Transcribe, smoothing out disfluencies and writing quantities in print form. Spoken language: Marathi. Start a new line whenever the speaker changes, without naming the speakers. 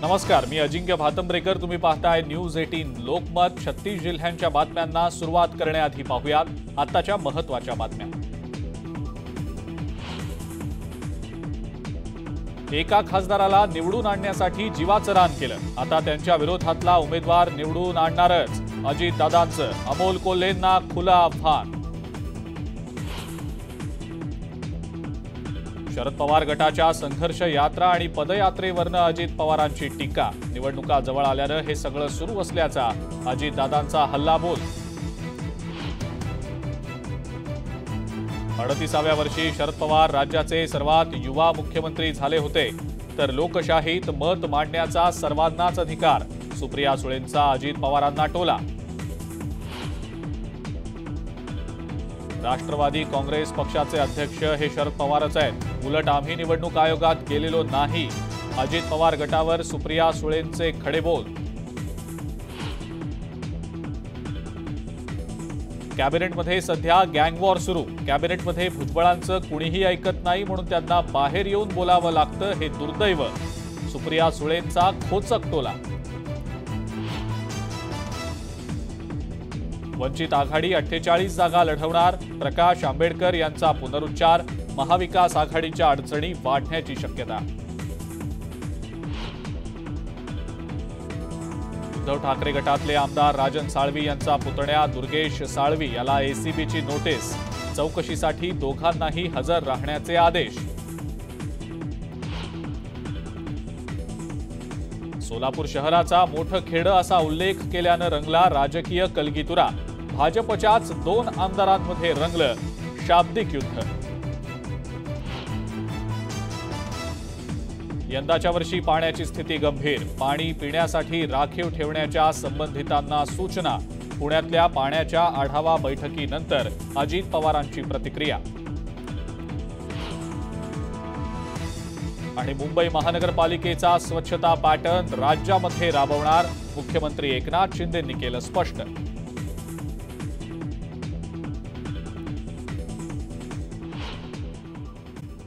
नमस्कार, मी अजिंक्य भातंब्रेकर. तुम्ही पाहताय न्यूज 18 लोकमत. 36 जिल्ह्यांच्या बातम्यांना सुरुवात करण्याआधी पाहूयात आताच्या महत्त्वाच्या बातम्या. एका खासदाराला निवडून आणण्यासाठी जीवाचं रान केलं. आता त्यांच्या विरोधातला उमेदवार निवडून आणणारच. अजितदादांचं अमोल कोल्हेंना खुलं आव्हान. शरद पवार गटाच्या संघर्ष यात्रा आणि पदयात्रेवरनं अजित पवारांची टीका. निवडणुका जवळ आल्यानं हे सगळं सुरू असल्याचा अजितदादांचा हल्लाबोल. 38व्या वर्षी शरद पवार राज्याचे सर्वात युवा मुख्यमंत्री झाले होते. तर लोकशाहीत मत मांडण्याचा सर्वांनाच अधिकार. सुप्रिया सुळेंचा अजित पवारांना टोला. राष्ट्रवादी काँग्रेस पक्षाचे अध्यक्ष हे शरद पवारच आहेत. उलट आम्ही निवडणूक आयोगात गेलेलो नाही. अजित पवार गटावर सुप्रिया सुळेंचे खडेबोल. कॅबिनेटमध्ये सध्या गँगवॉर सुरू. कॅबिनेटमध्ये भुजबळांचं कुणीही ऐकत नाही म्हणून त्यांना बाहेर येऊन बोलावं लागतं, हे दुर्दैव. सुप्रिया सुळेंचा खोचक टोला. वंचित आघाडी 48 जागा लढवणार. प्रकाश आंबेडकर यांचा पुनरुच्चार. महाविकास आघाडीच्या अडचणी वाढण्याची शक्यता. उद्धव ठाकरे गटातले आमदार राजन साळवी यांचा पुतण्या दुर्गेश साळवी याला एसीबीची नोटीस. चौकशीसाठी दोघांनाही हजर राहण्याचे आदेश. सोलापूर शहराचा मोठं खेडं असा उल्लेख केल्यानं रंगला राजकीय कलगीतुरा. भाजपच्याच 2 आमदारांमध्ये रंगलं शाब्दिक युद्ध. यंदाच्या वर्षी पाण्याची स्थिती गंभीर. पाणी पिण्यासाठी राखीव ठेवण्याच्या संबंधितांना सूचना. पुण्यातल्या पाण्याच्या आढावा बैठकीनंतर अजित पवारांची प्रतिक्रिया. आणि मुंबई महानगरपालिकेचा स्वच्छता पॅटर्न राज्यामध्ये राबवणार. मुख्यमंत्री एकनाथ शिंदेंनी केलं स्पष्ट.